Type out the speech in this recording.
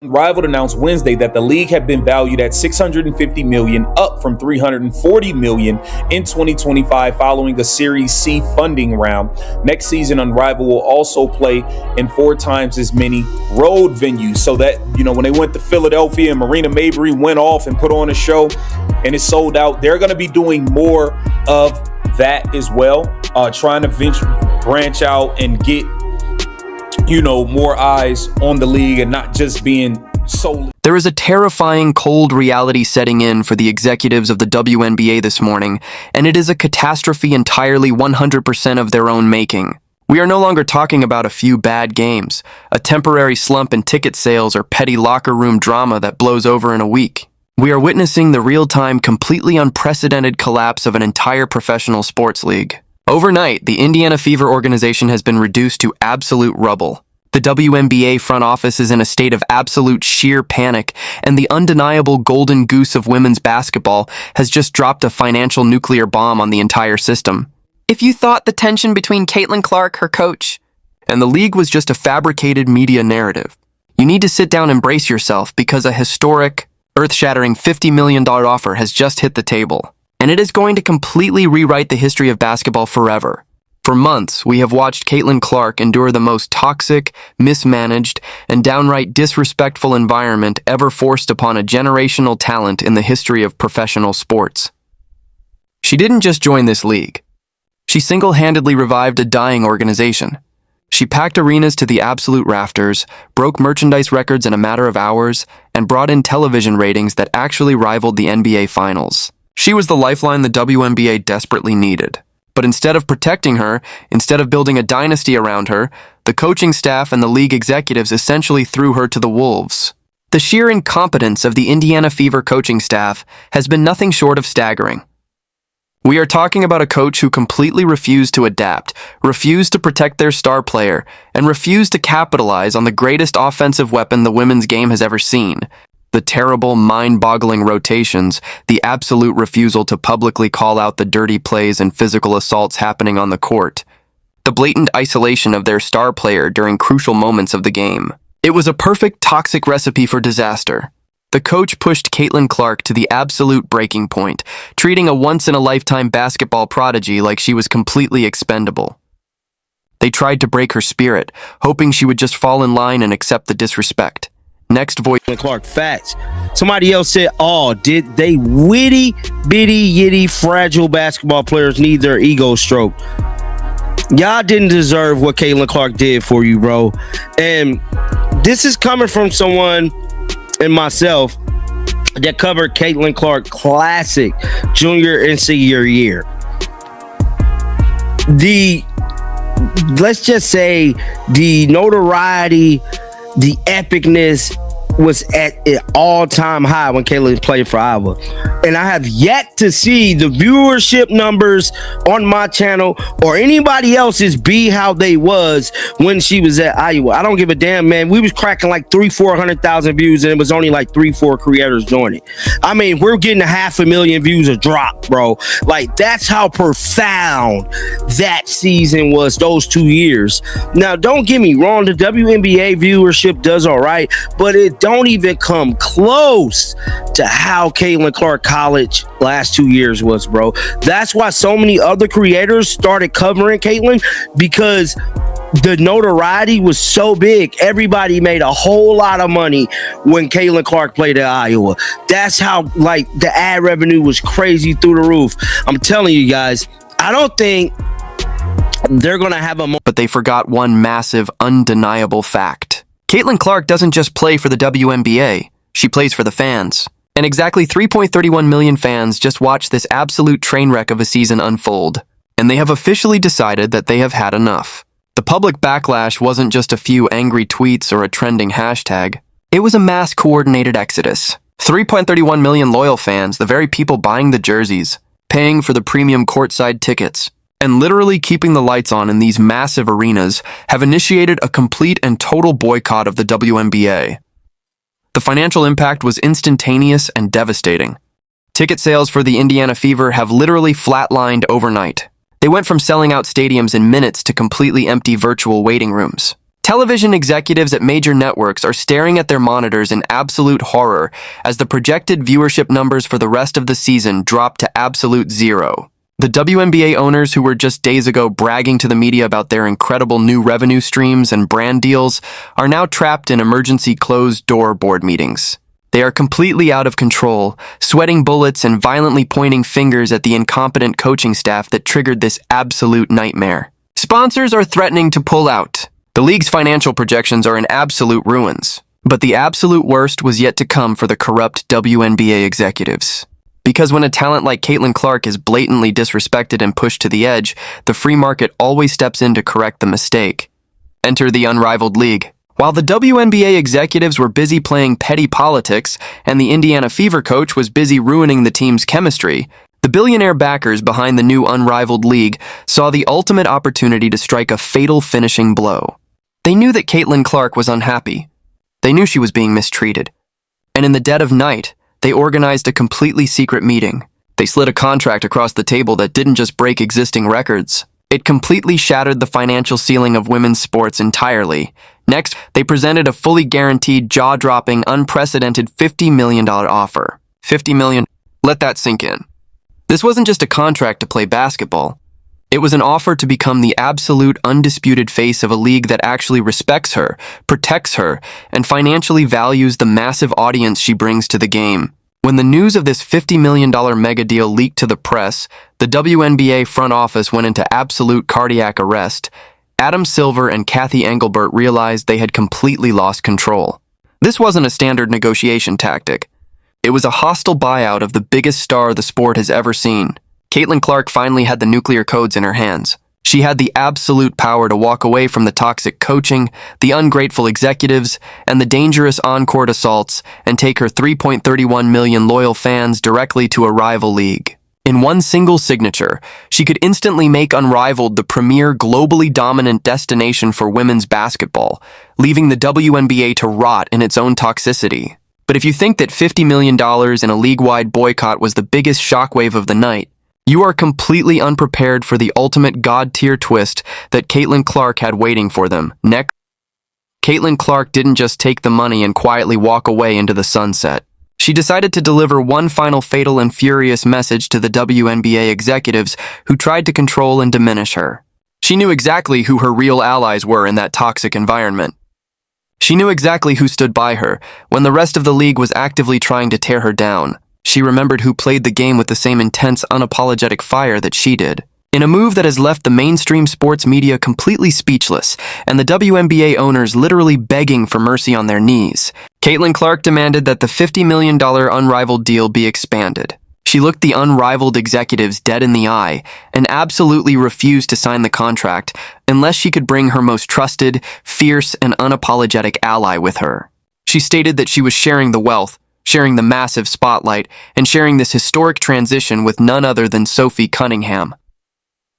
Rival announced Wednesday that the league had been valued at $650 million, up from $340 million in 2025 following a Series C funding round. Next season, Unrivaled will also play in 4 times as many road venues. So that, when they went to Philadelphia and Marina Mabry went off and put on a show and it sold out, they're going to be doing more of that as well, trying to branch out and get more eyes on the league and not just being solely. There is a terrifying cold reality setting in for the executives of the WNBA this morning, and it is a catastrophe entirely 100% of their own making. We are no longer talking about a few bad games, a temporary slump in ticket sales, or petty locker room drama that blows over in a week. We are witnessing the real-time, completely unprecedented collapse of an entire professional sports league. Overnight, the Indiana Fever organization has been reduced to absolute rubble. The WNBA front office is in a state of absolute sheer panic, and the undeniable golden goose of women's basketball has just dropped a financial nuclear bomb on the entire system. If you thought the tension between Caitlin Clark, her coach, and the league was just a fabricated media narrative, you need to sit down and brace yourself, because a historic, earth-shattering $50 million offer has just hit the table. And it is going to completely rewrite the history of basketball forever. For months, we have watched Caitlin Clark endure the most toxic, mismanaged, and downright disrespectful environment ever forced upon a generational talent in the history of professional sports. She didn't just join this league. She single-handedly revived a dying organization. She packed arenas to the absolute rafters, broke merchandise records in a matter of hours, and brought in television ratings that actually rivaled the NBA Finals. She was the lifeline the WNBA desperately needed. But instead of protecting her, instead of building a dynasty around her, the coaching staff and the league executives essentially threw her to the wolves. The sheer incompetence of the Indiana Fever coaching staff has been nothing short of staggering. We are talking about a coach who completely refused to adapt, refused to protect their star player, and refused to capitalize on the greatest offensive weapon the women's game has ever seen. The terrible, mind-boggling rotations, the absolute refusal to publicly call out the dirty plays and physical assaults happening on the court, the blatant isolation of their star player during crucial moments of the game. It was a perfect toxic recipe for disaster. The coach pushed Caitlin Clark to the absolute breaking point, treating a once-in-a-lifetime basketball prodigy like she was completely expendable. They tried to break her spirit, hoping she would just fall in line and accept the disrespect. Next voice. Clark facts. Somebody else said, did they witty, bitty, yitty, fragile basketball players need their ego stroked? Y'all didn't deserve what Caitlin Clark did for you, bro. And this is coming from someone and myself that covered Caitlin Clark Classic junior and senior year. Let's just say the notoriety, the epicness was at an all-time high when Caitlin played for Iowa. And I have yet to see the viewership numbers on my channel or anybody else's be how they was when she was at Iowa. I don't give a damn, man. We was cracking like 400,000 views, and it was only like 3-4 creators doing it. I mean, we're getting 500,000 views a drop, bro. Like, that's how profound that season was, those 2 years. Now, don't get me wrong. The WNBA viewership does all right, but it don't even come close to how Caitlin Clark college last 2 years was, bro. That's why so many other creators started covering Caitlin, because the notoriety was so big. Everybody made a whole lot of money when Caitlin Clark played at Iowa. That's how, like, the ad revenue was crazy through the roof. I'm telling you guys, I don't think they're gonna have a But they forgot one massive, undeniable fact. Caitlin Clark doesn't just play for the WNBA, she plays for the fans. And exactly 3.31 million fans just watched this absolute train wreck of a season unfold. And they have officially decided that they have had enough. The public backlash wasn't just a few angry tweets or a trending hashtag. It was a mass coordinated exodus. 3.31 million loyal fans, the very people buying the jerseys, paying for the premium courtside tickets, and literally keeping the lights on in these massive arenas, have initiated a complete and total boycott of the WNBA. The financial impact was instantaneous and devastating. Ticket sales for the Indiana Fever have literally flatlined overnight. They went from selling out stadiums in minutes to completely empty virtual waiting rooms. Television executives at major networks are staring at their monitors in absolute horror as the projected viewership numbers for the rest of the season drop to absolute zero. The WNBA owners who were just days ago bragging to the media about their incredible new revenue streams and brand deals are now trapped in emergency closed-door board meetings. They are completely out of control, sweating bullets and violently pointing fingers at the incompetent coaching staff that triggered this absolute nightmare. Sponsors are threatening to pull out. The league's financial projections are in absolute ruins. But the absolute worst was yet to come for the corrupt WNBA executives. Because when a talent like Caitlin Clark is blatantly disrespected and pushed to the edge, the free market always steps in to correct the mistake. Enter the unrivaled league. While the WNBA executives were busy playing petty politics and the Indiana Fever coach was busy ruining the team's chemistry, the billionaire backers behind the new unrivaled league saw the ultimate opportunity to strike a fatal finishing blow. They knew that Caitlin Clark was unhappy. They knew she was being mistreated. And in the dead of night, they organized a completely secret meeting. They slid a contract across the table that didn't just break existing records. It completely shattered the financial ceiling of women's sports entirely. Next, they presented a fully guaranteed, jaw-dropping, unprecedented $50 million offer. $50 million? Let that sink in. This wasn't just a contract to play basketball. It was an offer to become the absolute, undisputed face of a league that actually respects her, protects her, and financially values the massive audience she brings to the game. When the news of this $50 million mega deal leaked to the press, the WNBA front office went into absolute cardiac arrest. Adam Silver and Kathy Engelbert realized they had completely lost control. This wasn't a standard negotiation tactic. It was a hostile buyout of the biggest star the sport has ever seen. Caitlin Clark finally had the nuclear codes in her hands. She had the absolute power to walk away from the toxic coaching, the ungrateful executives, and the dangerous on-court assaults and take her 3.31 million loyal fans directly to a rival league. In one single signature, she could instantly make Unrivaled the premier globally dominant destination for women's basketball, leaving the WNBA to rot in its own toxicity. But if you think that $50 million in a league-wide boycott was the biggest shockwave of the night, you are completely unprepared for the ultimate god-tier twist that Caitlin Clark had waiting for them. Next, Caitlin Clark didn't just take the money and quietly walk away into the sunset. She decided to deliver one final fatal and furious message to the WNBA executives who tried to control and diminish her. She knew exactly who her real allies were in that toxic environment. She knew exactly who stood by her when the rest of the league was actively trying to tear her down. She remembered who played the game with the same intense, unapologetic fire that she did. In a move that has left the mainstream sports media completely speechless, and the WNBA owners literally begging for mercy on their knees, Caitlin Clark demanded that the $50 million unrivaled deal be expanded. She looked the unrivaled executives dead in the eye and absolutely refused to sign the contract unless she could bring her most trusted, fierce, and unapologetic ally with her. She stated that she was sharing the wealth, sharing the massive spotlight, and sharing this historic transition with none other than Sophie Cunningham.